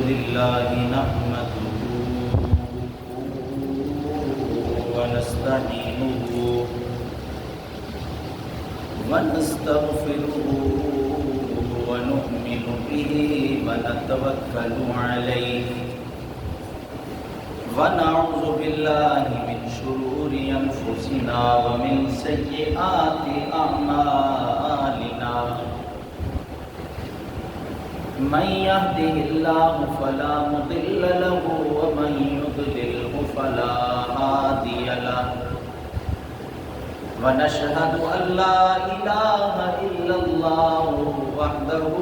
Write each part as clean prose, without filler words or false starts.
لله نحمده ونستعينه ونستغفره ونؤمن به ونتوكل عليه ونعوذ بالله من شرور أنفسنا ومن سيئات أعمالنا من يهده الله فلا مضل له ومن يضلله فلا هادي له ونشهد أن لا إله إلا الله وحده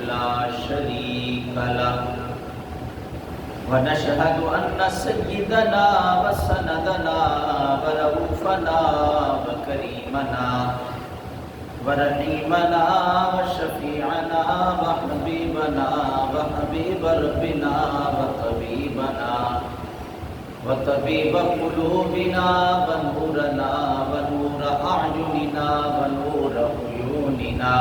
لا شريك له ونشهد أن سيدنا وسندنا ورؤوفنا وكريمنا ورحيمنا وشفيعنا وحبيبنا وحبيب ربنا وطبيب قلوبنا ونورنا ونور أعيننا ونور عيوننا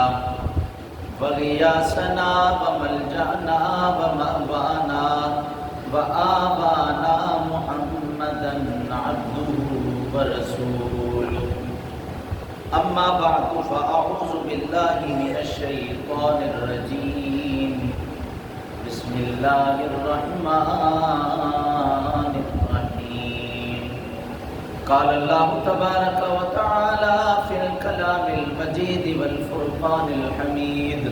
وغياثنا وملجأنا ومأوانا وآبانا محمدا عبده ورسوله أما بعد فأعوذ بالله من الشيطان الرجيم بسم الله الرحمن الرحيم قال الله تبارك وتعالى في الكلام المجيد والفرقان الحميد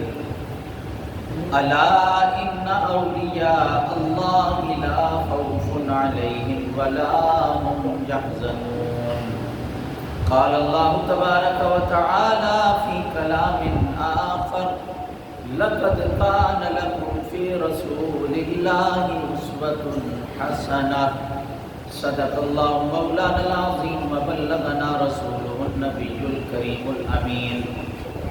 ألا إن أولياء الله لا خوف عليهم ولا هم يحزنون قال الله تبارك وتعالى في كلام آخر لقد كان لكم في رسول الله أسوة حسنة صدق الله مولانا العظيم وبلغنا رسوله النبي الكريم الأمين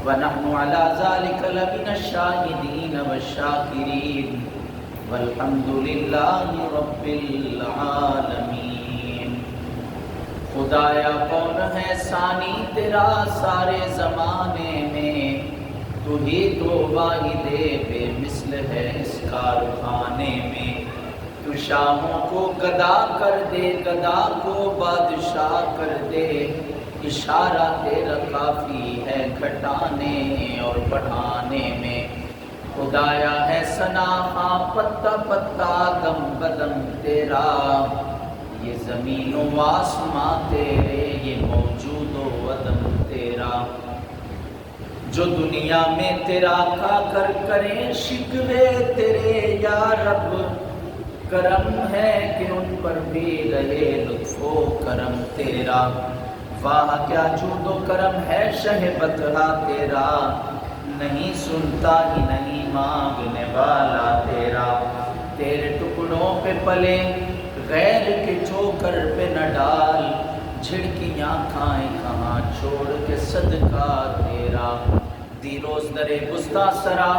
ونحن على ذلك لمن الشاهدين والشاكرين والحمد لله رب العالمين خدایا کون ہے ثانی تیرا سارے زمانے میں تو ہی تو واحد بے مثل ہے اس کارخانے میں تو شاہوں کو گدا کر دے گدا کو بادشاہ کر دے اشارہ تیرا کافی ہے گھٹانے اور بڑھانے میں خدایا ہے ثنا ہاں پتا پتا دم بدم تیرا یہ زمین و آسماں تیرے یہ موجود و عدم تیرا جو دنیا میں تیرا کا کر کریں شکوے تیرے یا رب کرم ہے کہ ان پر بھی رہے لطف و کرم تیرا واہ کیا جود و کرم ہے شہ بطحہ تیرا نہیں سنتا ہی نہیں مانگنے والا تیرا تیرے ٹکڑوں پہ پلے غیر کے چوکر پہ نہ ڈال جھڑکیاں کھائیں کہاں چھوڑ کے صدقہ تیرا دی روز درے گستہ سرا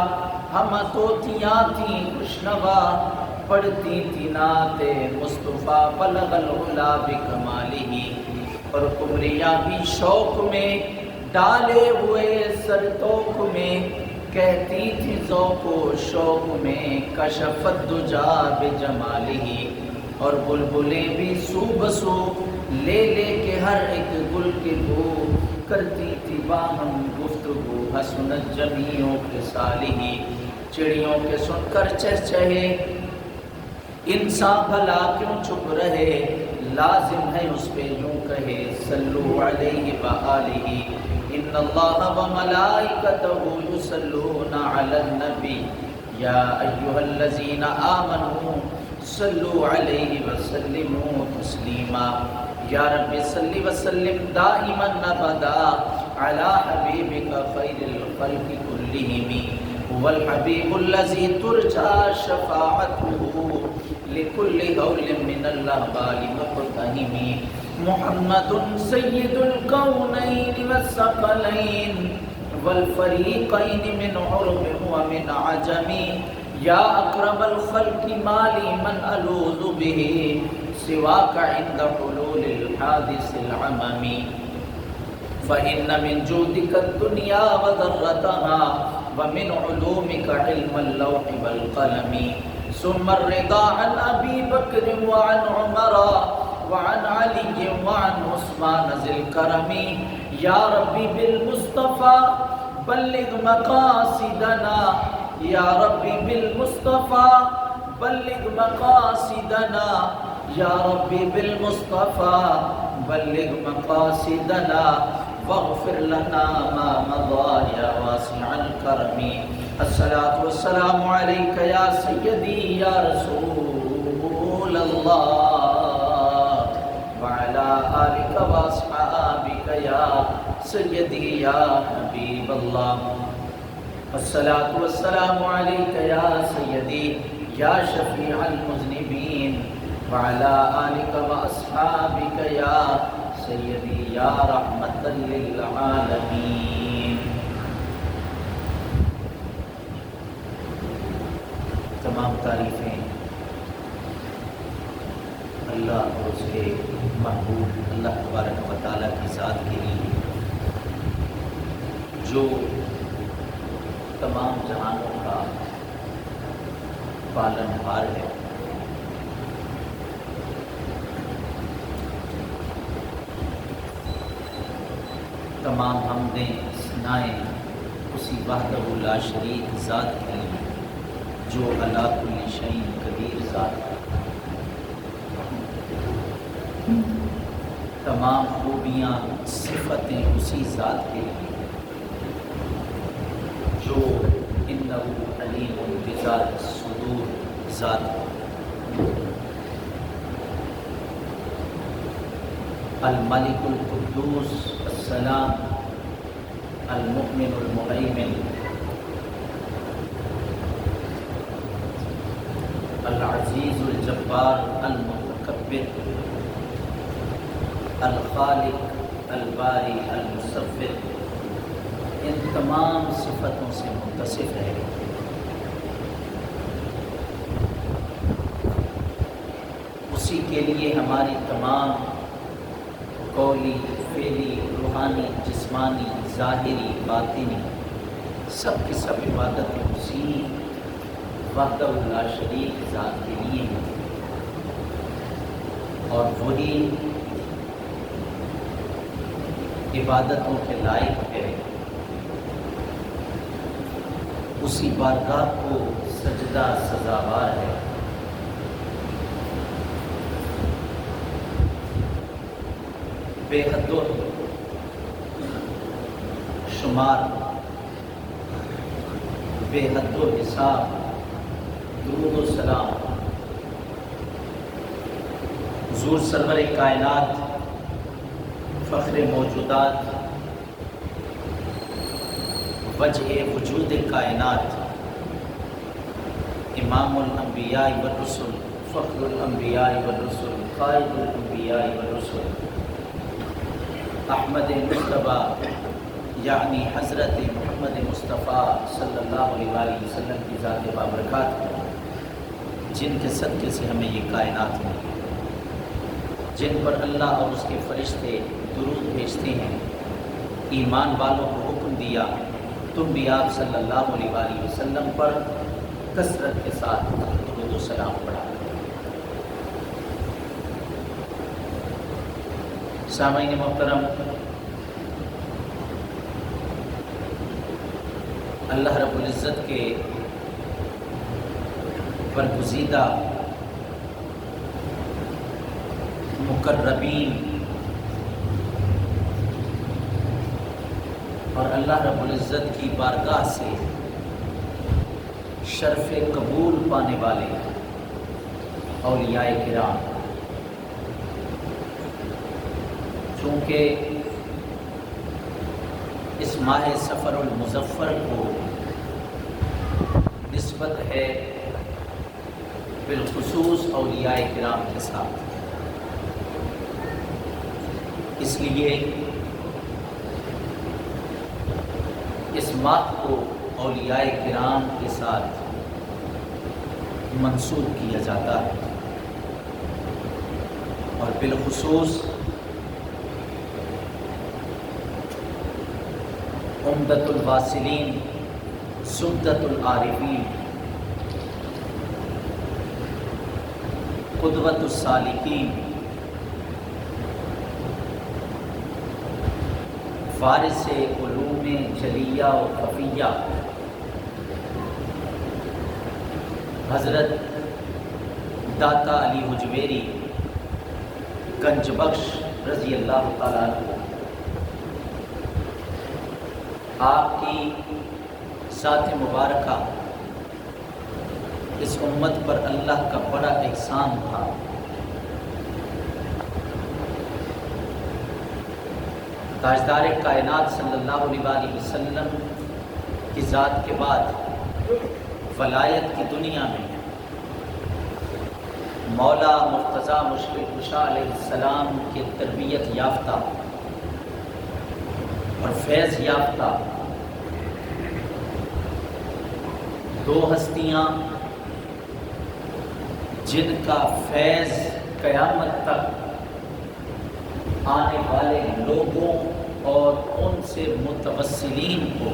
ہم توتیاں تھیں خوشنوا پڑھتی تھی نعت مصطفیٰ بلغ العلا بکمالہ اور قمریاں بھی شوق میں ڈالے ہوئے سرتوق میں کہتی تھی ذوق و شوق میں کشفت دجا بجمالہ اور بلبلیں بھی سو بسو لے لے کے ہر ایک گل کی بو کرتی تھی باہم گفتگو حسنت جمیعوں کے صالح چڑیوں کے سن کر چہچہے انسان بھلا کیوں چپ رہے لازم ہے اس پہ یوں کہے صلو علیہ وآلہ ان اللہ وملائکتہ یصلون علی النبی یا ایہا الذین آمنوا صلو علیہ وسلموا تسلیما یا رب صلی وسلم دائما ابدا علی حبیبک خیر الخلق کلہم هو الحبیب الذی ترجى شفاعته لكل هول من الاهوال مقتحم محمد سید الکونین والثقلین والفریقین من عرب ومن عجم یا اقرب الخلق مالی من الوذ به سواک عند حلول الحادث العممی فإن من جودك الدنيا وذرتها ومن علومك علم اللوح والقلم ثم الرضا عن أبي بكر وعن عمر وعن علي وعن عثمان ذي الكرم يا ربي بالمصطفى بلغ مقاصدنا يا ربي بالمصطفى بلغ مقاصدنا يا ربي بالمصطفى بلغ مقاصدنا واغفر لنا ما مضى يا واسع الكرم الصلاة والسلام عليك يا سيدي يا رسول الله وعلى آلك وأصحابك يا سيدي يا حبيب الله الصلاة والسلام عليك يا سيدي يا شفيع المذنبين وعلى آلك وأصحابك يا سيدي يا رحمة للعالمين. تمام تعریفیں اللہ اور اس کے محبوب اللہ تبارک و تعالیٰ کی ذات کے لیے جو تمام جہانوں کا پالن ہار ہے. تمام حمدیں ثنائیں اسی وحدہ لا شریک ذات کے لیے جو علی کل شیء قدیر ذات ہے. تمام خوبیاں صفتیں اسی ذات کے لیے جو انہ علیم بذات الصدور ذات ہے. الملک القدوس السلام المؤمن المہیمن العزیز الجبار المتکبر الخالق الباری المصور ان تمام صفتوں سے متصف ہے. اسی کے لیے ہماری تمام قولی فعلی روحانی جسمانی ظاہری باطنی سب کی سب عبادتیں اسی وحدہ لا شریک ذات کے لیے ہیں اور وہی عبادتوں کے لائق ہے. اسی بارگاہ کو سجدہ سزاوار ہے. بے حد و شمار بے حد و حساب درود و سلام حضور سرور کائنات فخر موجودات وجہ وجود کائنات امام الانبیاء والرسل فخر الانبیاء والرسل قائد الانبیاء والرسل احمد مصطفیٰ یعنی حضرت محمد مصطفیٰ صلی اللہ علیہ وآلہ وسلم کی ذات بابرکات جن کے صدقے سے ہمیں یہ کائنات ملی، جن پر اللہ اور اس کے فرشتے درود بھیجتے ہیں. ایمان والوں کو حکم دیا تم بھی آپ صلی اللہ علیہ وآلہ وسلم پر کثرت کے ساتھ درود و سلام پڑھا. سامعین محترم، اللہ رب العزت کے برگزیدہ مقربین اور اللہ رب العزت کی بارگاہ سے شرف قبول پانے والے اولیاء کرام، چونکہ اس ماہ سفر المظفر کو نسبت ہے بالخصوص اولیاء کرام کے ساتھ، اس لیے اس ماہ کو اولیاء کرام کے ساتھ منسوب کیا جاتا ہے. اور بالخصوص عمدۃ الواصلین، زبدۃ العارفین، قدوۃ السالکین، فارس علوم جلیہ و خفیہ، حضرت داتا علی حجویری گنج بخش رضی اللہ تعالیٰ عنہ، آپ کی ذات مبارکہ اس امت پر اللہ کا بڑا احسان تھا۔ تاجدار کائنات صلی اللہ علیہ وآلہ وسلم کی ذات کے بعد ولایت کی دنیا میں مولا مرتضیٰ مشکل کشا علیہ السلام کی تربیت یافتہ اور فیض یافتہ دو ہستیاں جن کا فیض قیامت تک آنے والے لوگوں اور ان سے متوسلین کو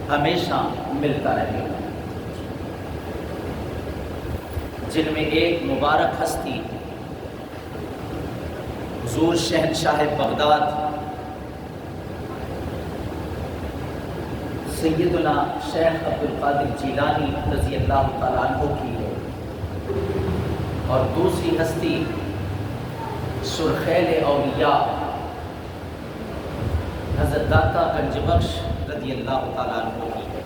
ہمیشہ ملتا رہے گا، جن میں ایک مبارک ہستی حضور شہنشاہ بغداد سیدنا شیخ عبدالقادر جیلانی رضی اللہ تعالیٰ عنہ کی ہے، اور دوسری ہستی سرخیل اولیاء حضرت داتا گنج بخش رضی اللہ تعالیٰ عنہ کی ہے،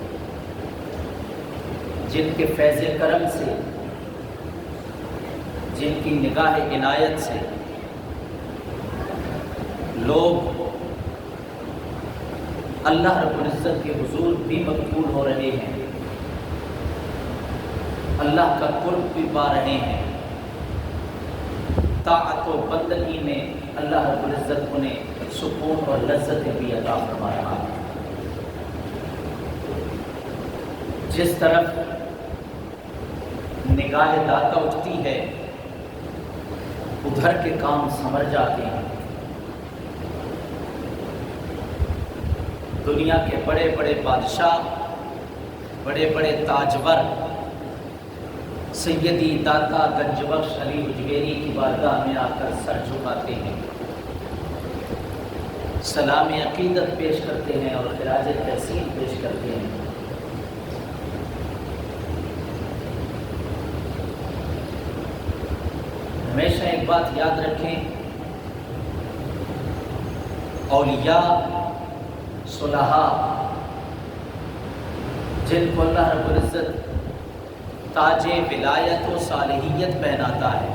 جن کے فیض کرم سے، جن کی نگاہ عنایت سے لوگ اللہ رب العزت کے حضور بھی مقبول ہو رہے ہیں، اللہ کا قرب بھی پا رہے ہیں، طاعت و بندگی میں اللہ رب العزت انہیں سکون اور لذتیں بھی عطا فرما رہا ہے۔ جس طرف نگاہ داتا اٹھتی ہے ادھر کے کام سمر جاتے ہیں۔ دنیا کے بڑے بڑے بادشاہ، بڑے بڑے تاجور سیدی داتا گنج بخش علی حجویری کی بارگاہ میں آ کر سر جھکاتے ہیں، سلام عقیدت پیش کرتے ہیں اور خراج تحسین پیش کرتے ہیں۔ ہمیشہ ایک بات یاد رکھیں، اولیاء صلحاء جن کو اللہ رب العزت تاج ولایت و صالحیت پہناتا ہے،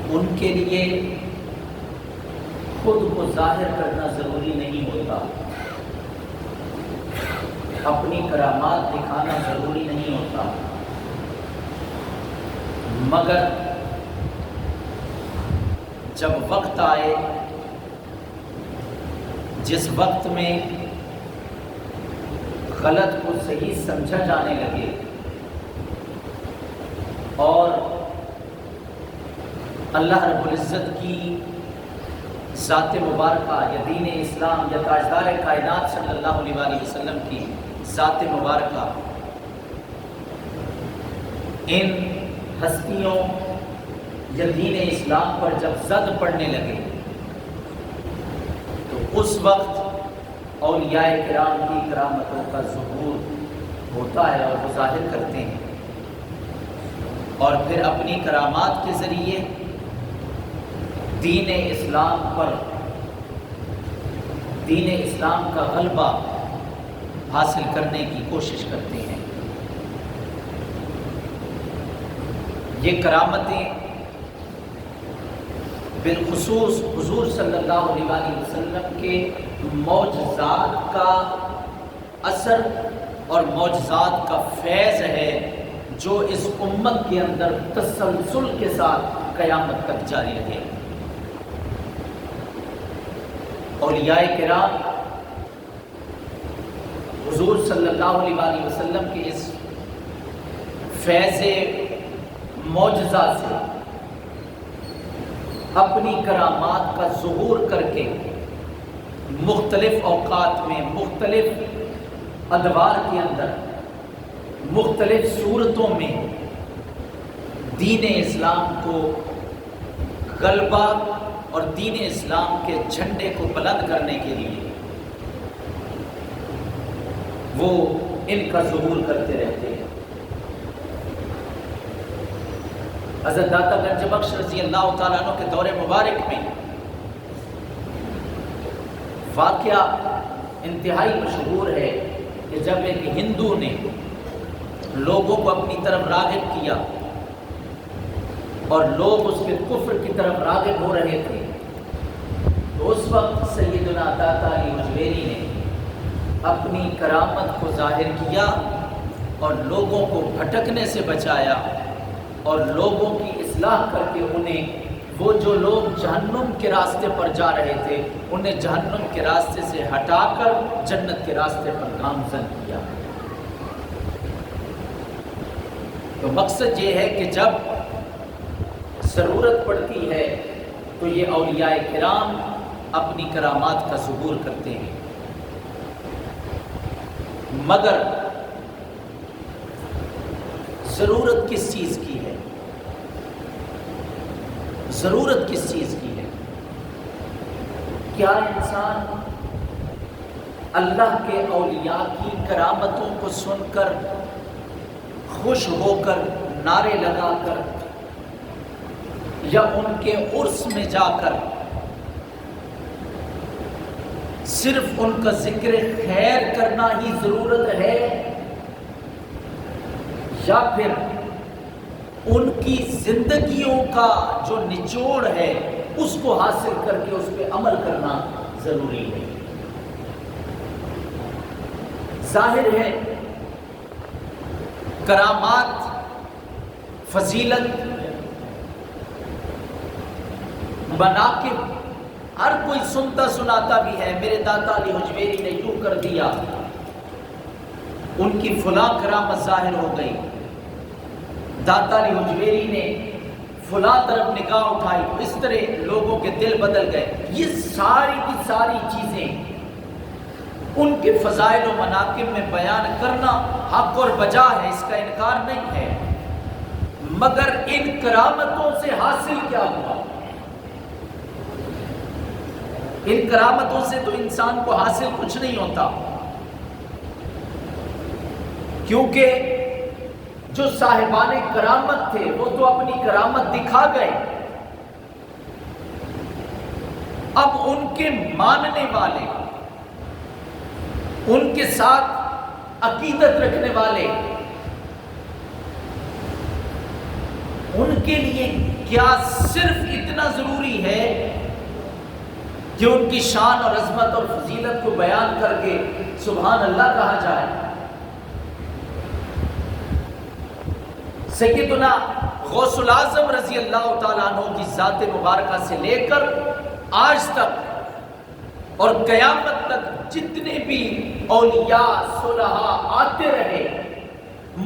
ان کے لیے خود کو ظاہر کرنا ضروری نہیں ہوتا، اپنی کرامات دکھانا ضروری نہیں ہوتا، مگر جب وقت آئے، جس وقت میں غلط کو صحیح سمجھا جانے لگے اور اللہ رب العزت کی ذات مبارکہ یا دین اسلام یا تاجدار کائنات صلی اللہ علیہ وآلہ وسلم کی ذات مبارکہ ان ہستیوں یا دین اسلام پر جب زد پڑنے لگے تو اس وقت اولیاء کرام کی کرامتوں کا ظہور ہوتا ہے اور وہ ظاہر کرتے ہیں، اور پھر اپنی کرامات کے ذریعے دین اسلام پر، دین اسلام کا غلبہ حاصل کرنے کی کوشش کرتے ہیں۔ یہ کرامتیں بالخصوص حضور صلی اللہ علیہ وآلہ وسلم کے معجزات کا اثر اور معجزات کا فیض ہے جو اس امت کے اندر تسلسل کے ساتھ قیامت تک جاری رہے۔ اولیاء کرام حضور صلی اللہ علیہ وآلہ وسلم کے اس فیض معجزہ سے اپنی کرامات کا ظہور کر کے مختلف اوقات میں، مختلف ادوار کے اندر، مختلف صورتوں میں دین اسلام کو غلبہ اور دین اسلام کے جھنڈے کو بلند کرنے کے لیے وہ ان کا ظہور کرتے رہتے ہیں۔ حضرت داتا گنج بخش رضی اللہ تعالیٰ عنہ کے دور مبارک میں واقعہ انتہائی مشہور ہے کہ جب ایک ہندو نے لوگوں کو اپنی طرف راغب کیا اور لوگ اس کے کفر کی طرف راغب ہو رہے تھے، تو اس وقت سیدنا داتا علی حجویری نے اپنی کرامت کو ظاہر کیا اور لوگوں کو بھٹکنے سے بچایا اور لوگوں کی اصلاح کر کے انہیں، وہ جو لوگ جہنم کے راستے پر جا رہے تھے، انہیں جہنم کے راستے سے ہٹا کر جنت کے راستے پر گامزن کیا۔ تو مقصد یہ ہے کہ جب ضرورت پڑتی ہے تو یہ اولیاء کرام اپنی کرامات کا ظہور کرتے ہیں، مگر ضرورت کس چیز کی ہے؟ ضرورت کس چیز کی ہے؟ کیا انسان اللہ کے اولیاء کی کرامتوں کو سن کر خوش ہو کر نعرے لگا کر یا ان کے عرس میں جا کر صرف ان کا ذکر خیر کرنا ہی ضرورت ہے، یا پھر ان کی زندگیوں کا جو نچوڑ ہے اس کو حاصل کر کے اس پہ عمل کرنا ضروری ہے؟ ظاہر ہے کرامات، فضیلت، مناقب ہر کوئی سنتا سناتا بھی ہے، میرے داتا علی حجویری نے یوں کر دیا، ان کی فلاں کرامت ظاہر ہو گئی، داتا علی حجویری نے فلاں طرف نگاہ اٹھائی، اس طرح لوگوں کے دل بدل گئے۔ یہ ساری کی ساری چیزیں ان کے فضائل و مناقب میں بیان کرنا حق اور بجا ہے، اس کا انکار نہیں ہے، مگر ان کرامتوں سے حاصل کیا ہوا؟ ان کرامتوں سے تو انسان کو حاصل کچھ نہیں ہوتا، کیونکہ جو صاحبان کرامت تھے وہ تو اپنی کرامت دکھا گئے، اب ان کے ماننے والے، ان کے ساتھ عقیدت رکھنے والے، ان کے لیے کیا صرف اتنا ضروری ہے کہ ان کی شان اور عظمت اور فضیلت کو بیان کر کے سبحان اللہ کہا جائے؟ سیدنا غوث الاعظم رضی اللہ تعالیٰ عنہ کی ذات مبارکہ سے لے کر آج تک اور قیامت تک جتنے بھی اولیاء صلحاء آتے رہے،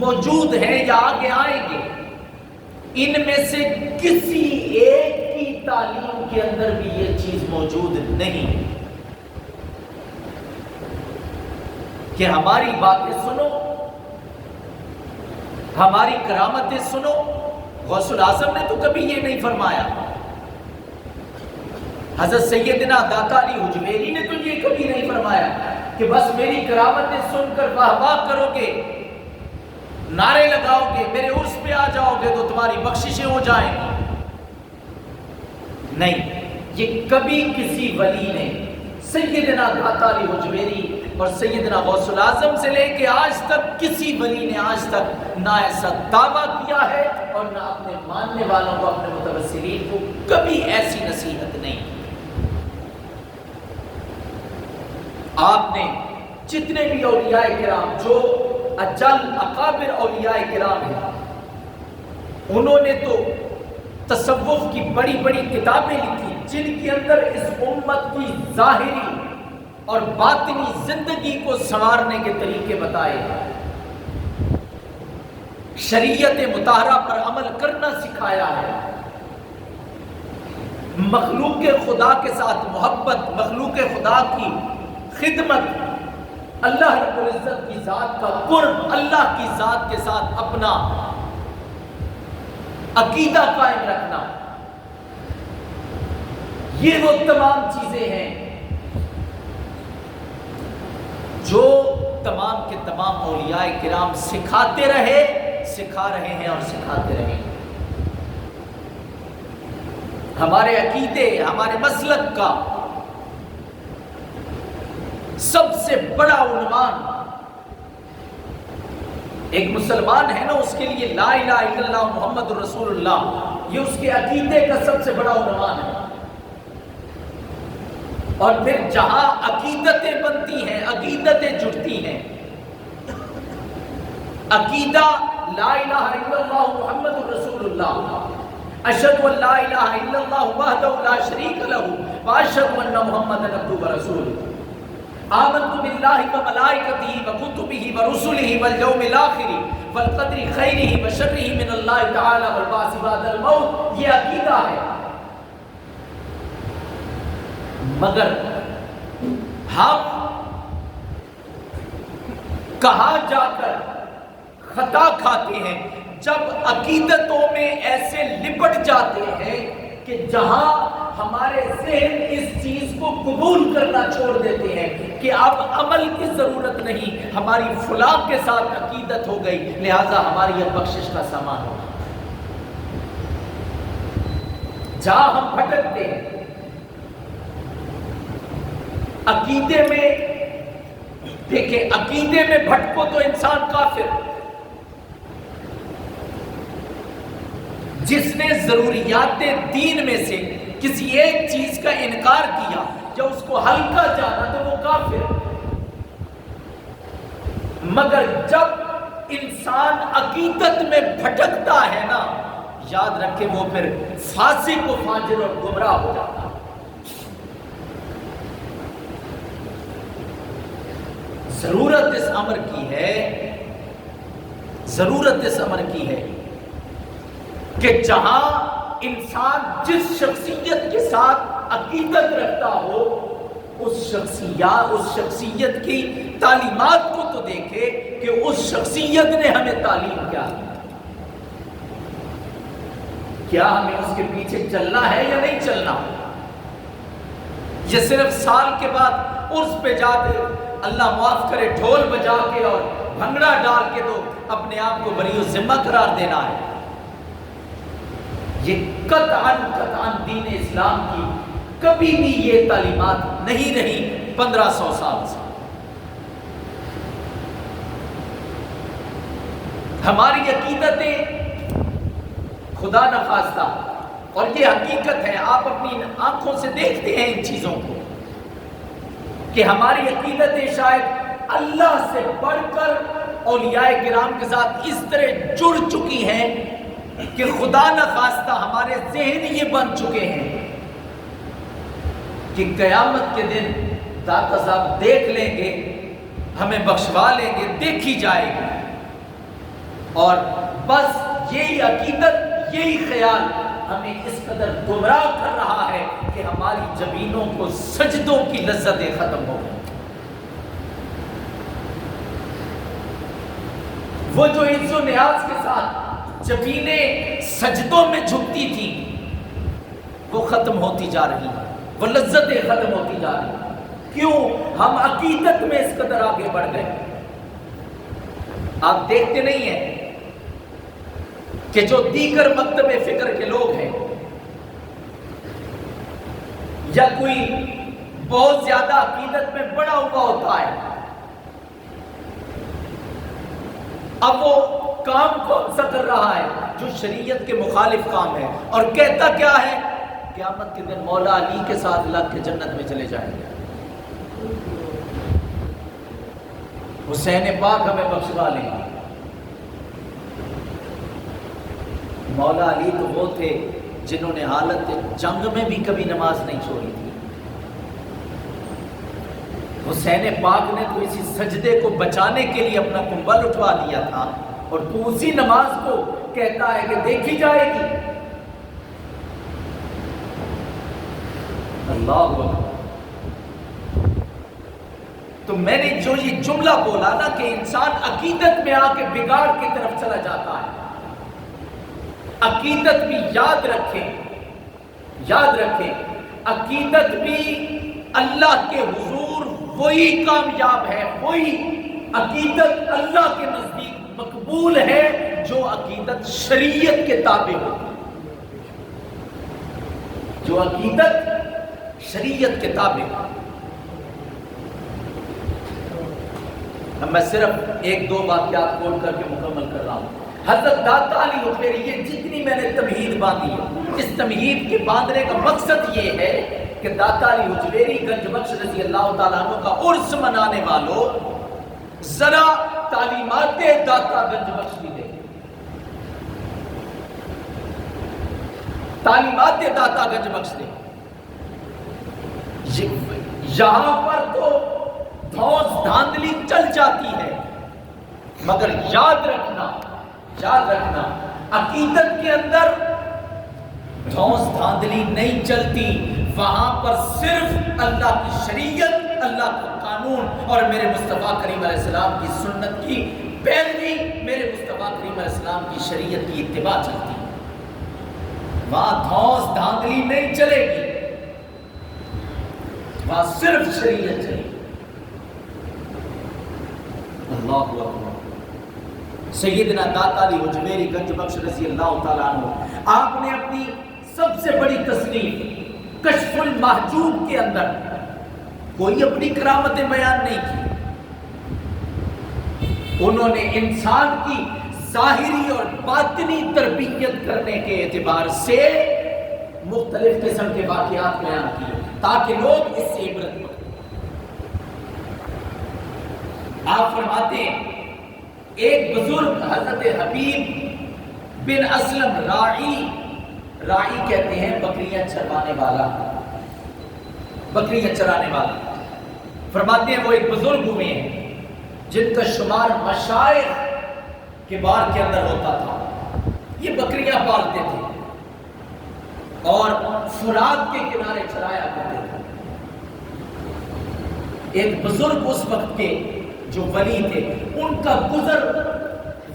موجود ہیں یا آگے آئیں گے، ان میں سے کسی ایک کی تعلیم کے اندر بھی یہ چیز موجود نہیں کہ ہماری باتیں سنو، ہماری کرامتیں سنو۔ غوث الاعظم نے تو کبھی یہ نہیں فرمایا، حضرت سیدنا داتا علی حجویری نے تو یہ کبھی نہیں فرمایا کہ بس میری کرامتیں سن کر واہ واہ کرو گے، نعرے لگاؤ گے، میرے عرس پہ آ جاؤ گے تو تمہاری بخششیں ہو جائیں گی۔ نہیں، یہ کبھی کسی ولی نے سیدنا داتا علی حجویری اور سیدنا غوث الاعظم سے لے کے آج تک کسی ولی نے آج تک نہ ایسا دعویٰ کیا ہے اور نہ اپنے ماننے والوں کو، اپنے متوسلین کو کبھی ایسی نصیحت نہیں کی۔ آپ نے جتنے بھی اولیاء کرام جو اجل اکابر اولیاء کرام ہیں، انہوں نے تو تصوف کی بڑی بڑی کتابیں لکھی جن کے اندر اس امت کی ظاہری اور باطنی زندگی کو سنوارنے کے طریقے بتائے، شریعت مطہرہ پر عمل کرنا سکھایا ہے، مخلوق خدا کے ساتھ محبت، مخلوق خدا کی خدمت، اللہ رب العزت کی ذات کا قرب، اللہ کی ذات کے ساتھ اپنا عقیدہ قائم رکھنا، یہ وہ تمام چیزیں ہیں جو تمام کے تمام اولیاء کرام سکھاتے رہے، سکھا رہے ہیں اور سکھاتے رہے ہیں۔ ہمارے عقیدے، ہمارے مسلک کا سب سے بڑا عنوان، ایک مسلمان ہے نا، اس کے لیے لا الہ الا اللہ محمد رسول اللہ، یہ اس کے عقیدے کا سب سے بڑا عنوان ہے۔ اور پھر جہاں عقیدتیں بنتی ہیں، عقیدتیں جڑتی ہیں، عقیدہ لا الہ الا اللہ محمد رسول اللہ، اشہد ان لا الہ الا اللہ وحدہ لا شریک لہ واشہد ان محمدًا عبدہ ورسولہ، آمنت باللہ وملائکتہ وکتبہ ورسلہ والیوم الآخر والقدر خیرہ وشرہ من اللہ تعالی والبعث بعد الموت، یہ عقیدہ ہے۔ مگر ہم کہاں جا کر خطا کھاتے ہیں؟ جب عقیدتوں میں ایسے لپٹ جاتے ہیں کہ جہاں ہمارے ذہن اس چیز کو قبول کرنا چھوڑ دیتے ہیں کہ اب عمل کی ضرورت نہیں، ہماری فلاں کے ساتھ عقیدت ہو گئی، لہذا ہماری اب بخشش کا سامان ہو۔ جہاں ہم بھٹکتے ہیں عقیدے میں، دیکھیں عقیدے میں بھٹکو تو انسان کافر، جس نے ضروریات دین میں سے کسی ایک چیز کا انکار کیا یا اس کو ہلکا جانا تو وہ کافر۔ مگر جب انسان عقیدت میں بھٹکتا ہے نا، یاد رکھے وہ پھر فاسق و فاجر اور گمراہ ہو جاتا ہے۔ ضرورت اس امر کی ہے، ضرورت اس امر کی ہے کہ جہاں انسان جس شخصیت کے ساتھ عقیدت رکھتا ہو، اس شخصیت کی تعلیمات کو تو دیکھے کہ اس شخصیت نے ہمیں تعلیم کیا ہمیں اس کے پیچھے چلنا ہے یا نہیں چلنا؟ یہ صرف سال کے بعد عرس پہ جا کے اللہ معاف کرے ڈھول بجا کے اور بھنگڑا ڈال کے تو اپنے آپ کو بری و ذمہ قرار دینا ہے۔ یہ قطعاً دین اسلام کی کبھی بھی یہ تعلیمات نہیں رہی 1500 سال سے۔ ہماری عقیدتیں خدا نخواستہ، اور یہ حقیقت ہے، آپ اپنی آنکھوں سے دیکھتے ہیں ان چیزوں کو، کہ ہماری عقیدتیں شاید اللہ سے بڑھ کر اولیاء کرام کے ساتھ اس طرح جڑ چکی ہیں کہ خدا نخواستہ ہمارے ذہن یہ بن چکے ہیں کہ قیامت کے دن داتا صاحب دیکھ لیں گے، ہمیں بخشوا لیں گے، دیکھی جائے گی، اور بس یہی عقیدت، یہی خیال ہمیں اس قدر گمراہ کر رہا ہے کہ ہماری جبینوں کو سجدوں کی لذتیں ختم ہو گئی۔ وہ جو عز و نیاز کے ساتھ جبینیں سجدوں میں جھکتی تھی وہ ختم ہوتی جا رہی ہیں، وہ لذتیں ختم ہوتی جا رہی ہیں۔ کیوں؟ ہم عقیدت میں اس قدر آگے بڑھ گئے۔ آپ دیکھتے نہیں ہیں کہ جو دیگر مکتب فکر کے لوگ ہیں یا کوئی بہت زیادہ عقیدت میں بڑا ہوا ہوتا ہے، اب وہ کام کون سا کر رہا ہے جو شریعت کے مخالف کام ہے، اور کہتا کیا ہے؟ قیامت کے دن مولا علی کے ساتھ لگ کے جنت میں چلے جائیں گے، حسین پاک ہمیں بخشوا لیں گے۔ مولا علی تو وہ تھے جنہوں نے حالت جنگ میں بھی کبھی نماز نہیں چھوڑی تھی۔ حسین پاک نے تو اسی سجدے کو بچانے کے لیے اپنا کنبل اٹھوا دیا تھا، اور تو اسی نماز کو کہتا ہے کہ دیکھی جائے گی۔ اللہ اکبر۔ تو میں نے جو یہ جملہ بولا نا کہ انسان عقیدت میں آ کے بگاڑ کی طرف چلا جاتا ہے، عقیدت بھی یاد رکھیں، یاد رکھیں، عقیدت بھی اللہ کے حضور وہی کامیاب ہے، وہی عقیدت اللہ کے نزدیک مقبول ہے جو عقیدت شریعت کے تابع ہوتی ہے، جو عقیدت شریعت کے تابع ہے۔ میں صرف ایک دو واقعات کھول کر کے مکمل کر رہا ہوں۔ حضرت داتا علی حجویری، یہ جتنی میں نے تمہید باندھی ہے، اس تمہید کے باندھنے کا مقصد یہ ہے کہ داتا علی حجویری گنج بخش رضی اللہ تعالیٰ عنہ کا عرس منانے والوں ذرا تعلیمات داتا گنج بخش بھی دیں، تعلیمات داتا گنج بخش دیں۔ یہاں پر تو دھوس دھاندلی چل جاتی ہے، مگر یاد رکھنا عقیدت کے اندر دھوس دھاندلی نہیں چلتی، وہاں پر صرف اللہ کی شریعت، اللہ کا قانون اور میرے مصطفیٰ کریم علیہ السلام کی سنت کی پیروی، میرے مصطفیٰ کریم علیہ السلام کی شریعت کی اتباع چلتی ہے، وہاں دھوس دھاندلی نہیں چلے گی، وہاں صرف شریعت چلے گی۔ اللہ اکبر۔ سیدنا داتا علی حجویری گنج بخش رضی اللہ تعالیٰ عنہ، آپ نے اپنی سب سے بڑی تصنیف کشف المحجوب کے اندر کوئی اپنی کرامتیں بیان نہیں کی، انہوں نے انسان کی ظاہری اور باطنی تربیت کرنے کے اعتبار سے مختلف قسم کے واقعات بیان کیے تاکہ لوگ اس سے عبرت لیں۔ آپ فرماتے ہیں ایک بزرگ حضرت حبیب بن اسلم راعی کہتے ہیں بکریاں چرانے والا، بکریاں چرانے والا، فرماتے ہیں وہ ایک بزرگ ہوئے ہیں جن کا شمار مشائخ کے بار کے اندر ہوتا تھا، یہ بکریاں پالتے تھے اور فرات کے کنارے چرایا کرتے تھے۔ ایک بزرگ اس وقت کے جو ولی تھے، ان کا گزر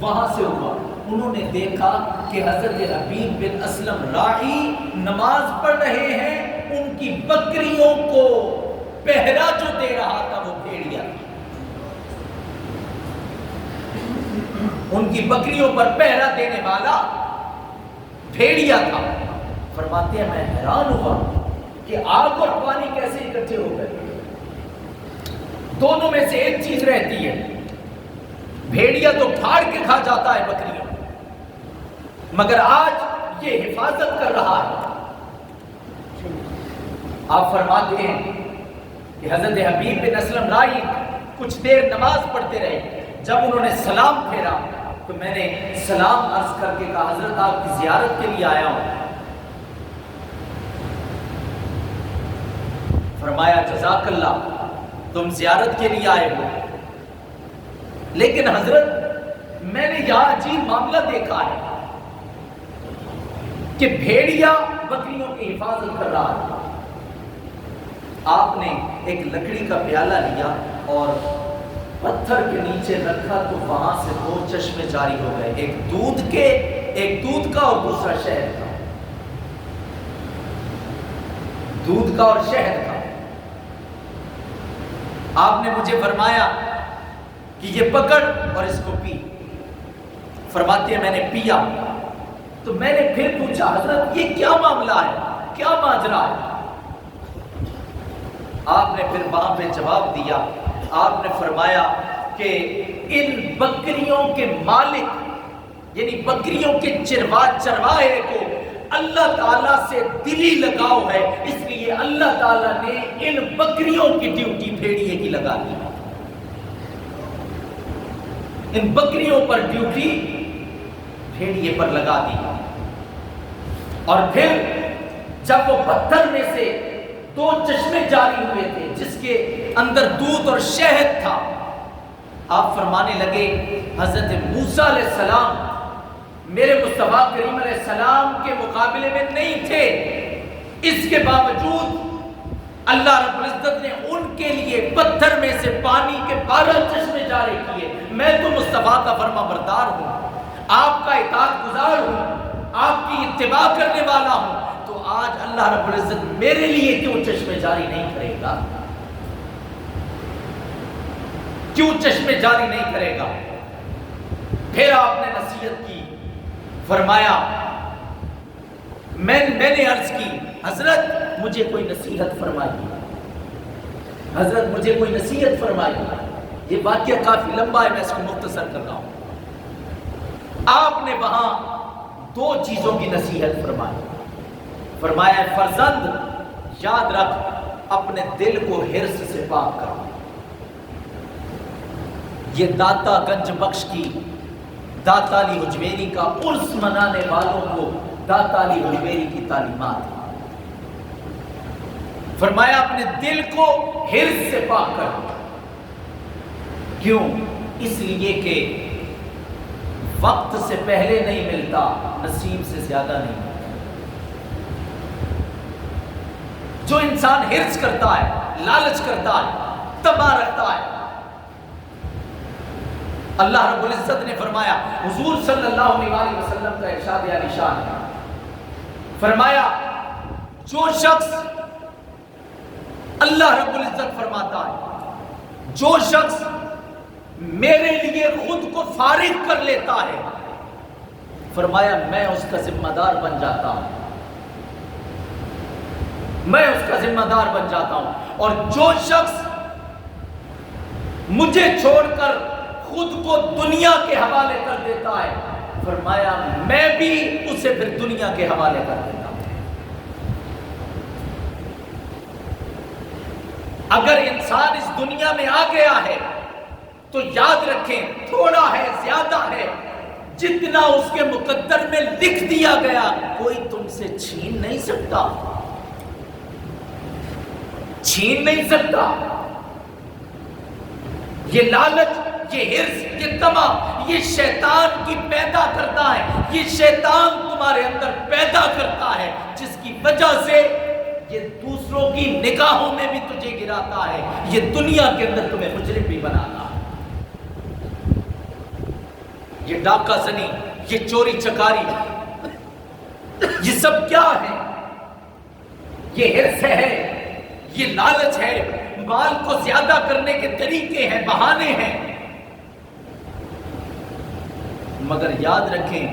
وہاں سے ہوا، انہوں نے دیکھا کہ حضرت حبیب بن اسلم راعی نماز پڑھ رہے ہیں، ان کی بکریوں کو پہرا جو دے رہا تھا وہ بھیڑیا تھا، ان کی بکریوں پر پہرا دینے والا بھیڑیا تھا۔ فرماتے ہیں میں حیران ہوا کہ آگ اور پانی کیسے اکٹھے ہو گئے، دونوں میں سے ایک چیز رہتی ہے، بھیڑیا تو پھاڑ کے کھا جاتا ہے بکریوں، مگر آج یہ حفاظت کر رہا ہے۔ آپ فرماتے ہیں کہ حضرت حبیب بن اسلم راعی کچھ دیر نماز پڑھتے رہے، جب انہوں نے سلام پھیرا تو میں نے سلام عرض کر کے کہا حضرت آپ کی زیارت کے لیے آیا ہوں۔ فرمایا جزاک اللہ، تم زیارت کے لیے آئے ہو، لیکن حضرت میں نے یہاں عجیب معاملہ دیکھا ہے کہ بھیڑیا بکریوں کی حفاظت کر رہا ہے۔ آپ نے ایک لکڑی کا پیالہ لیا اور پتھر کے نیچے رکھا تو وہاں سے دو چشمے جاری ہو گئے، ایک دودھ کا اور دوسرا شہد کا، دودھ کا اور شہد کا۔ آپ نے مجھے فرمایا کہ یہ پکڑ اور اس کو پی۔ فرماتے ہیں میں نے پیا تو میں نے پھر پوچھا حضرت یہ کیا معاملہ ہے، کیا ماجرا ہے؟ آپ نے پھر وہاں پہ جواب دیا، آپ نے فرمایا کہ ان بکریوں کے مالک یعنی بکریوں کے چرواہے کو اللہ تعالیٰ سے دلی لگاؤ ہے، اس لیے اللہ تعالیٰ نے ان بکریوں کی ڈیوٹی بھیڑیے کی لگا دی، ان بکریوں پر ڈیوٹی بھیڑیے پر لگا دی۔ اور پھر جب وہ پتھر میں سے دو چشمے جاری ہوئے تھے جس کے اندر دودھ اور شہد تھا، آپ فرمانے لگے حضرت موسیٰ علیہ السلام میرے مصطفیٰ کریم علیہ السلام کے مقابلے میں نہیں تھے، اس کے باوجود اللہ رب العزت نے ان کے لیے پتھر میں سے پانی کے 12 چشمے جاری کیے. میں تو مصطفیٰ کا فرما بردار ہوں، آپ کا اطاعت گزار ہوں، آپ کی اتباع کرنے والا ہوں، تو آج اللہ رب العزت میرے لیے کیوں چشمے جاری نہیں کرے گا؟ کیوں چشمے جاری نہیں کرے گا؟ پھر آپ نے نصیحت کی، فرمایا میں نے عرض کی حضرت مجھے کوئی نصیحت فرمائیے، حضرت مجھے کوئی نصیحت فرمائیے. یہ واقعہ کافی لمبا ہے، میں اس کو مختصر کر رہا ہوں. آپ نے وہاں 2 چیزوں کی نصیحت فرمائی. فرمایا فرزند یاد رکھ اپنے دل کو حرص سے پاک کر. یہ داتا گنج بخش کی داتا علی حجویری کا عرس منانے والوں کو داتا علی حجویری کی تعلیمات. فرمایا اپنے دل کو حرص سے پاک کر. کیوں؟ اس لیے کہ وقت سے پہلے نہیں ملتا، نصیب سے زیادہ نہیں ملتا. جو انسان حرص کرتا ہے، لالچ کرتا ہے، تما رکھتا ہے، اللہ رب العزت نے فرمایا، حضور صلی اللہ علیہ وسلم کا ارشاد عالی شان ہے، فرمایا جو شخص، اللہ رب العزت فرماتا ہے جو شخص میرے لیے خود کو فارغ کر لیتا ہے، فرمایا میں اس کا ذمہ دار بن جاتا ہوں، میں اس کا ذمہ دار بن جاتا ہوں. اور جو شخص مجھے چھوڑ کر خود کو دنیا کے حوالے کر دیتا ہے، فرمایا میں بھی اسے پھر دنیا کے حوالے کر دیتا ہوں. اگر انسان اس دنیا میں آ گیا ہے تو یاد رکھیں تھوڑا ہے زیادہ ہے، جتنا اس کے مقدر میں لکھ دیا گیا کوئی تم سے چھین نہیں سکتا، چھین نہیں سکتا. یہ لالچ، یہ حرص، یہ طمع، یہ شیطان کی پیدا کرتا ہے. یہ شیطان تمہارے اندر پیدا کرتا ہے جس کی وجہ سے یہ دوسروں کی نگاہوں میں بھی تجھے گراتا ہے، یہ دنیا کے اندر تمہیں مجرم بھی بناتا ہے. یہ ڈاکہ زنی، یہ چوری چکاری، یہ سب کیا ہے؟ یہ حرص ہے، یہ لالچ ہے، مال کو زیادہ کرنے کے طریقے ہیں، بہانے ہیں. مگر یاد رکھیں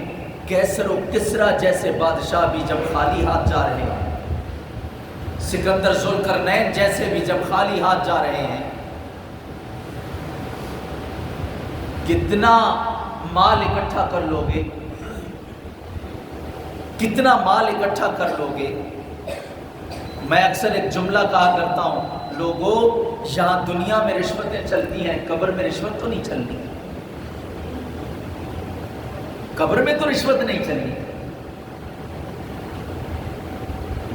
کیسر و کسرا جیسے بادشاہ بھی جب خالی ہاتھ جا رہے ہیں، سکندر ذوالقرنین جیسے بھی جب خالی ہاتھ جا رہے ہیں، کتنا مال اکٹھا کر لو گے، کتنا مال اکٹھا کر لو گے. میں اکثر ایک جملہ کہا کرتا ہوں، لوگوں یہاں دنیا میں رشوتیں چلتی ہیں، قبر میں رشوت تو نہیں چلنی، قبر میں تو رشوت نہیں چلنی.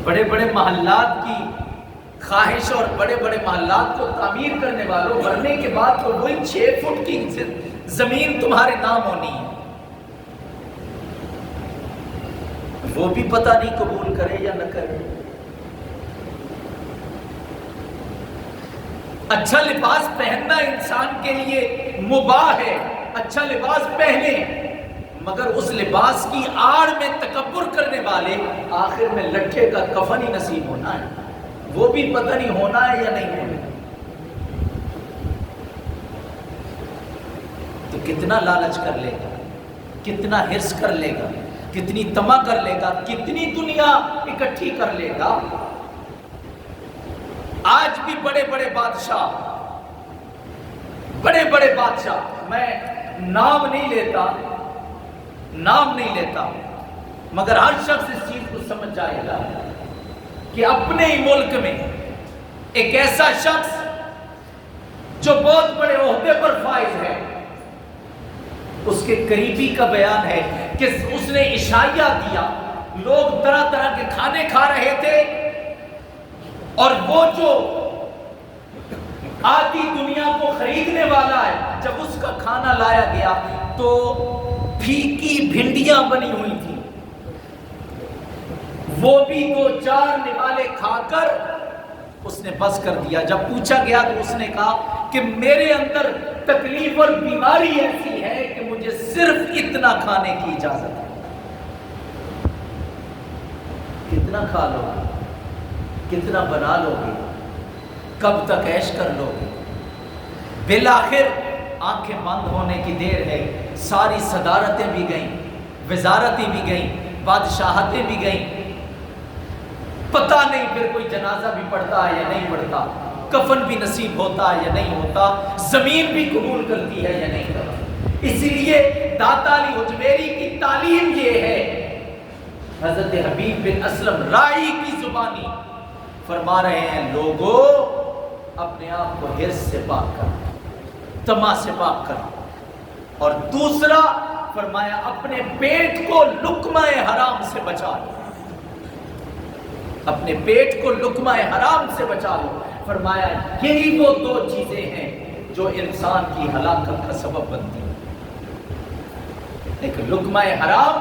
بڑے بڑے محلات کی خواہش اور بڑے بڑے محلات کو تعمیر کرنے والوں، مرنے کے بعد تو وہی 6 فٹ کی زمین تمہارے نام ہونی ہے، وہ بھی پتہ نہیں قبول کرے یا نہ کرے. اچھا لباس پہننا انسان کے لیے مباح ہے، اچھا لباس پہنے، مگر اس لباس کی آڑ میں تکبر کرنے والے آخر میں لٹھے کا کفن ہی نصیب ہونا ہے، وہ بھی پتہ نہیں ہونا ہے یا نہیں ہونا. تو کتنا لالچ کر لے گا، کتنا حرص کر لے گا، کتنی طمع کر لے گا، کتنی دنیا اکٹھی کر لے گا. آج بھی بڑے بڑے بادشاہ، میں نام نہیں لیتا، مگر ہر شخص اس چیز کو سمجھ جائے گا کہ اپنے ہی ملک میں ایک ایسا شخص جو بہت بڑے عہدے پر فائز ہے، اس کے قریبی کا بیان ہے کہ اس نے عشائیہ دیا، لوگ طرح طرح کے کھانے کھا رہے تھے، اور وہ جو آدھی دنیا کو خریدنے والا ہے، جب اس کا کھانا لایا گیا تو پھیکی بھنڈیاں بنی ہوئی تھی، وہ بھی 2-4 نوالے کھا کر اس نے بس کر دیا. جب پوچھا گیا تو اس نے کہا کہ میرے اندر تکلیف اور بیماری ایسی ہے کہ مجھے صرف اتنا کھانے کی اجازت ہے. کتنا کھا لو گے؟ کتنا بنا لو گے؟ کب تک عیش کر لو گے؟ بالآخر آنکھیں بند ہونے کی دیر ہے. ساری صدارتیں بھی گئیں، وزارتیں بھی گئیں، بادشاہتیں بھی گئیں. پتہ نہیں پھر کوئی جنازہ بھی پڑھتا ہے یا نہیں پڑھتا، کفن بھی نصیب ہوتا ہے یا نہیں ہوتا، زمین بھی قبول کرتی ہے یا نہیں کرتی. اسی لیے داتا علی حجویری کی تعلیم یہ ہے. حضرت حبیب بن اسلم رائی کی زبانی فرما رہے ہیں لوگوں اپنے آپ کو حرص سے پاک کرو، طمع سے پاک کرو. اور دوسرا فرمایا اپنے پیٹ کو لقمہ حرام سے بچا لو. اپنے پیٹ کو لقمہ حرام سے بچا لو. فرمایا یہی وہ دو چیزیں ہیں جو انسان کی ہلاکت کا سبب بنتی ہیں، ایک لقمہ حرام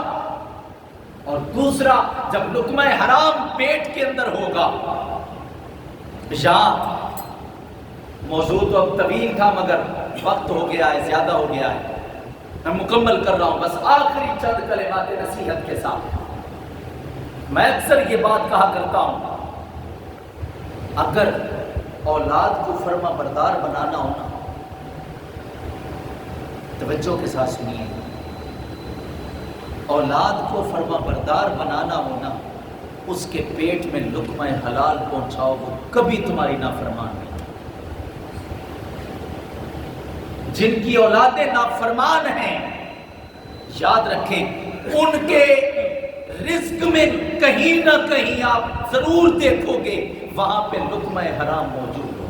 اور دوسرا جب لقمہ حرام پیٹ کے اندر ہوگا. یہاں موضوع تو اب طویل تھا مگر وقت ہو گیا ہے، زیادہ ہو گیا ہے، میں مکمل کر رہا ہوں بس آخری چند کلمات نصیحت کے ساتھ. میں اکثر یہ بات کہا کرتا ہوں اگر اولاد کو فرما بردار بنانا ہونا، توجہ کے ساتھ سنیے، اولاد کو فرما بردار بنانا ہونا، اس کے پیٹ میں لقمہ حلال پہنچاؤ، وہ کبھی تمہاری نافرمان نہیں. جن کی اولادیں نافرمان ہیں یاد رکھیں ان کے رزق میں کہیں نہ کہیں آپ ضرور دیکھو گے وہاں پہ لقمہ حرام موجود ہو.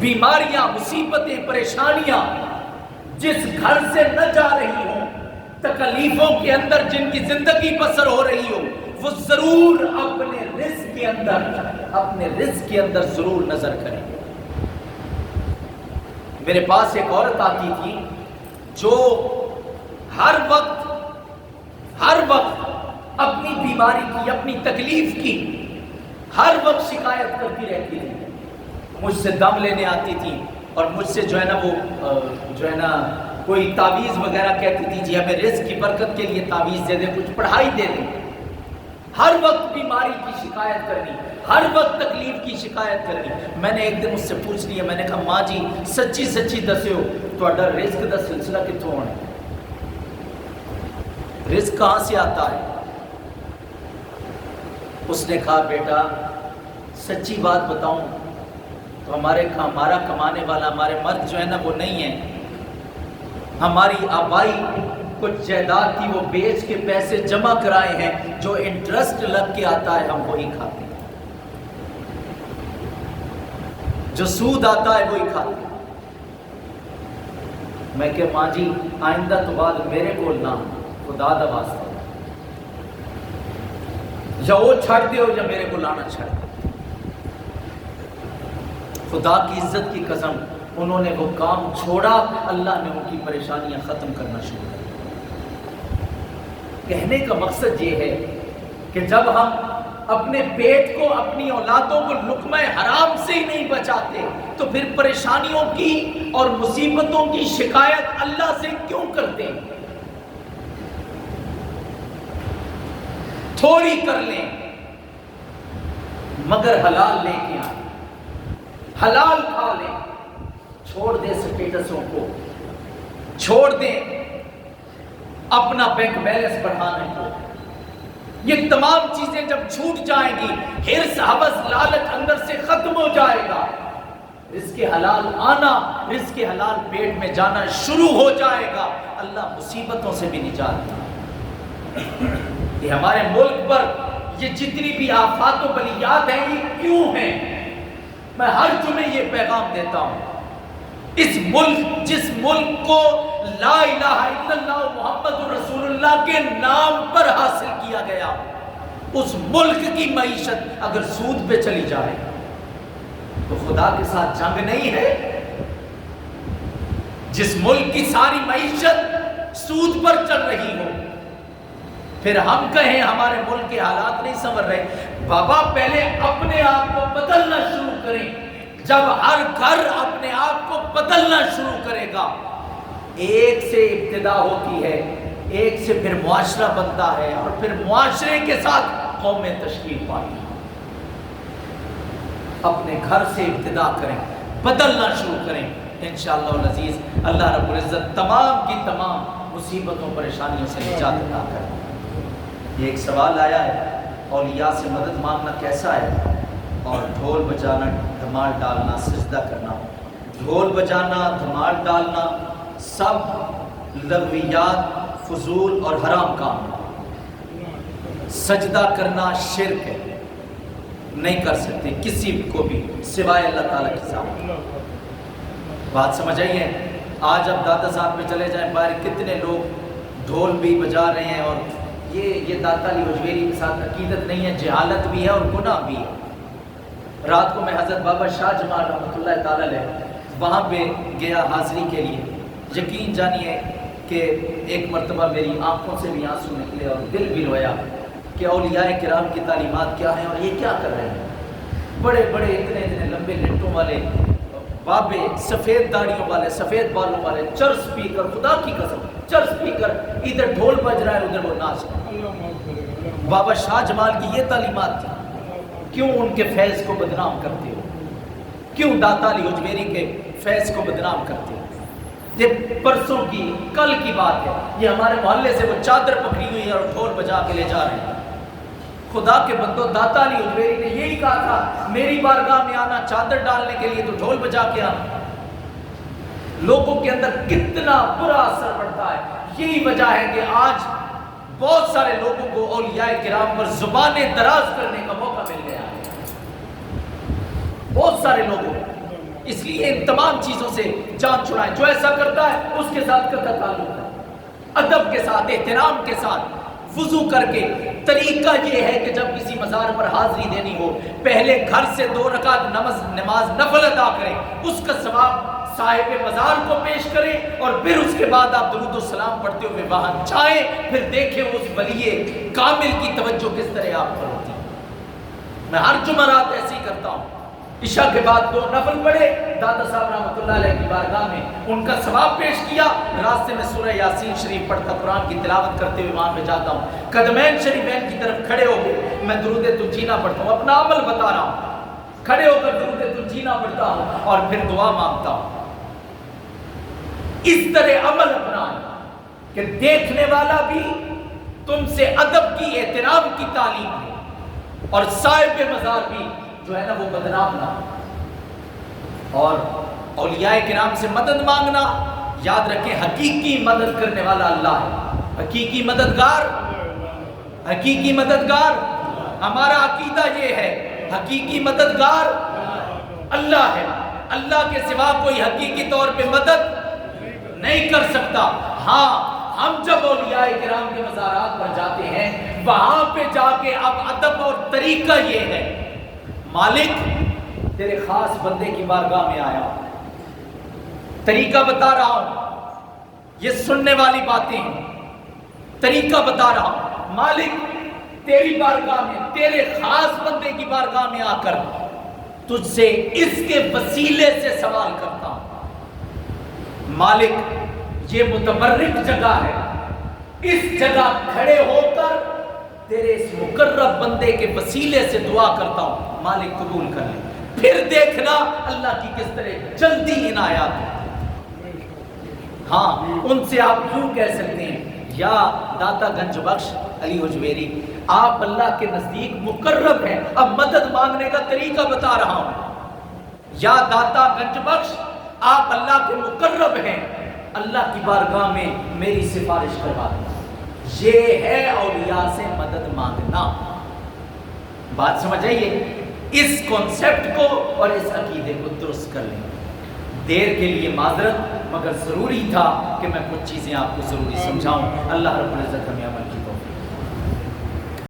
بیماریاں، مصیبتیں، پریشانیاں جس گھر سے نہ جا رہی ہوں، تکلیفوں کے اندر جن کی زندگی بسر ہو رہی ہو، وہ ضرور اپنے رزق کے اندر ضرور نظر کریں. میرے پاس ایک عورت آتی تھی جو ہر وقت اپنی بیماری کی، اپنی تکلیف کی ہر وقت شکایت کرتی رہتی تھی. مجھ سے دم لینے آتی تھی اور مجھ سے جو ہے نا کوئی تعویذ وغیرہ کہتی تھی جی ہمیں رزق کی برکت کے لیے تعویذ دے دیں، کچھ پڑھائی دے دیں. ہر وقت بیماری کی شکایت کرنی، ہر وقت تکلیف کی شکایت کرنی. میں نے ایک دن اس سے پوچھ لیا، میں نے کہا ماں جی سچی سچی دسیو تہاڈا رزق دا سلسلہ کتوں آنا ہے؟ رزق کہاں سے آتا ہے؟ اس نے کہا بیٹا سچی بات بتاؤں تو ہمارا کمانے والا ہمارے مرد جو ہے نا وہ نہیں ہے. ہماری آبائی کچھ جائیداد تھی وہ بیچ کے پیسے جمع کرائے ہیں، جو انٹرسٹ لگ کے آتا ہے ہم وہی کھاتے ہیں، جو سود آتا ہے وہی کھاتے ہیں. میں کہ ماں جی آئندہ تو بعد میرے کو نہ خدا دا واسطہ یا وہ چھڑ دیو یا میرے کو لانا چھڑ دو. خدا کی عزت کی قسم انہوں نے وہ کام چھوڑا، اللہ نے ان کی پریشانیاں ختم کرنا شروع کر. کہنے کا مقصد یہ ہے کہ جب ہم اپنے پیٹ کو، اپنی اولادوں کو لقمہ حرام سے ہی نہیں بچاتے تو پھر پریشانیوں کی اور مصیبتوں کی شکایت اللہ سے کیوں کرتے ہیں؟ تھوڑی کر لیں مگر حلال لے کے آئیں، حلال کھا لیں، چھوڑ دیں سٹیٹسوں کو، چھوڑ دیں اپنا بینک بیلنس بڑھانے کو. یہ تمام چیزیں جب چھوٹ جائیں گی، حرص، ہوس، لالچ اندر سے ختم ہو جائے گا، رزق حلال آنا، رزق حلال پیٹ میں جانا شروع ہو جائے گا. اللہ مصیبتوں سے بھی نجات دے. یہ ہمارے ملک پر یہ جتنی بھی آفات و بلیات ہیں یہ کیوں ہیں؟ میں ہر جمعے یہ پیغام دیتا ہوں، جس ملک کو لا الہ الا اللہ محمد رسول اللہ کے نام پر حاصل کیا گیا، اس ملک کی معیشت اگر سود پہ چلی جائے تو خدا کے ساتھ جنگ نہیں ہے. جس ملک کی ساری معیشت سود پر چل رہی ہو، پھر ہم کہیں ہمارے ملک کے حالات نہیں سنور رہے. بابا پہلے اپنے آپ کو بدلنا شروع کریں. جب ہر گھر اپنے آپ کو بدلنا شروع کرے گا، ایک سے ابتدا ہوتی ہے، ایک سے پھر معاشرہ بنتا ہے، اور پھر معاشرے کے ساتھ قومیں تشکیل پاتی. اپنے گھر سے ابتدا کریں، بدلنا شروع کریں. انشاءاللہ العزیز اللہ رب العزت تمام کی تمام مصیبتوں پریشانیوں سے نجات عطا کرے. یہ ایک سوال آیا ہے، اولیاء سے مدد مانگنا کیسا ہے؟ اور ڈھول بجانا، دھمال ڈالنا، سجدہ کرنا. ڈھول بجانا، دھمال ڈالنا سب لغویات، فضول اور حرام کام ہے. سجدہ کرنا شرک ہے، نہیں کر سکتے کسی کو بھی سوائے اللہ تعالیٰ کے سامنے. بات سمجھ آئیے؟ آج اب داتا صاحب پہ چلے جائیں، باہر کتنے لوگ ڈھول بھی بجا رہے ہیں، اور یہ داتا علی حجویری کے ساتھ عقیدت نہیں ہے، جہالت بھی ہے اور گناہ بھی ہے. رات کو میں حضرت بابا شاہ جمال رحمۃ اللہ تعالیٰ علیہ وہاں پہ گیا حاضری کے لیے. یقین جانیے کہ ایک مرتبہ میری آنکھوں سے بھی آنسو نکلے اور دل بھی رویا کہ اولیاء کرام کی تعلیمات کیا ہیں اور یہ کیا کر رہے ہیں. بڑے بڑے اتنے لمبے لٹوں والے بابے، سفید داڑیوں والے، سفید بالوں والے، چرس پی کر، خدا کی قسم چرس پی کر ادھر ڈھول بج رہا ہے ادھر وہ ناچ رہا ہے. بابا شاہ جمال کی یہ تعلیمات تھی. کیوں ان کے فیض کو بدنام کرتے ہو؟ کیوں داتا علی حجویری کے فیض کو بدنام کرتے ہو؟ یہ پرسوں کی، کل کی بات ہے. یہ ہمارے محلے سے وہ چادر پکڑی ہوئی ہے اور ڈھول بجا کے لے جا رہے ہیں. خدا کے بندو، داتا علی حجویری نے یہی کہا تھا میری بارگاہ میں آنا چادر ڈالنے کے لیے تو ڈھول بجا کے آنا. لوگوں کے اندر کتنا برا اثر پڑتا ہے. یہی وجہ ہے کہ آج بہت سارے لوگوں کو اولیاء کرام پر زبانیں دراز کرنے کا موقع مل گیا ہے. بہت سارے لوگوں، اس لیے ان تمام چیزوں سے جان چھڑائیں. جو ایسا کرتا ہے اس کے ساتھ قطع تعلق ہے، ادب کے ساتھ، احترام کے ساتھ، وضو کر کے. طریقہ یہ ہے کہ جب کسی مزار پر حاضری دینی ہو، پہلے گھر سے 2 رکعت نماز نفل ادا کریں، اس کا ثواب صاحب مزار کو پیش کریں، اور پھر اس کے بعد آپ درود و سلام پڑھتے ہوئے وہاں جائیں. پھر دیکھیں اس ولی کامل کی توجہ کس طرح آپ پر ہوتی ہے. میں ہر جمعرات ایسے ہی کرتا ہوں. عشاء کے بعد 2 نفل پڑھے، دادا صاحب رحمۃ اللہ علیہ کی بارگاہ میں ان کا ثواب پیش کیا. راستے میں سورہ یاسین شریف پڑھتا، قرآن کی تلاوت کرتے ہوئے وہاں پہ جاتا ہوں. قدمین شریفین کی طرف کھڑے ہو کے میں درود تنجینا پڑھتا ہوں. اپنا عمل بتا رہا ہوں. کھڑے ہو کر درود تنجینا پڑھتا ہوں اور پھر دعا مانگتا ہوں. اس طرح عمل اپنائیں کہ دیکھنے والا بھی تم سے ادب کی، احترام کی تعلیم ہے، اور صاحب مزار بھی جو ہے نا وہ بدنام نہ. اور اولیاء کرام سے مدد مانگنا، یاد رکھیں حقیقی مدد کرنے والا اللہ ہے. حقیقی مددگار، حقیقی مددگار ہمارا عقیدہ یہ ہے، حقیقی مددگار اللہ ہے. اللہ کے سوا کوئی حقیقی طور پہ مدد نہیں کر سکتا. ہاں، ہم جب اولیاء کرام کے مزارات پر جاتے ہیں، وہاں پہ جا کے اب ادب اور طریقہ یہ ہے، مالک تیرے خاص بندے کی بارگاہ میں آیا، طریقہ بتا رہا ہوں، یہ سننے والی باتیں ہیں، طریقہ بتا رہا ہوں. مالک تیری بارگاہ میں، تیرے خاص بندے کی بارگاہ میں آ کر تجھ سے اس کے وسیلے سے سوال کرتا ہوں. مالک یہ متبرک جگہ ہے، اس جگہ کھڑے ہو کر تیرے اس مقرب بندے کے وسیلے سے دعا کرتا ہوں. مالک قبول کر لے. پھر دیکھنا اللہ کی کس طرح جلدی عنایات ہے. ہاں، ان سے آپ یوں کہہ سکتے ہیں، یا داتا گنج بخش علی حجویری، آپ اللہ کے نزدیک مقرب ہیں. اب مدد مانگنے کا طریقہ بتا رہا ہوں. یا داتا گنج بخش، آپ اللہ کے مقرب ہیں، اللہ کی بارگاہ میں میری سفارش کروا دیں. یہ ہے اولیاء سے مدد مانگنا. بات سمجھ آئیے؟ اس کنسپٹ کو اور اس عقیدے کو درست کر لیں. دیر کے لیے معذرت، مگر ضروری تھا کہ میں کچھ چیزیں آپ کو ضروری سمجھاؤں. اللہ رب العزت ہمیں عمل کی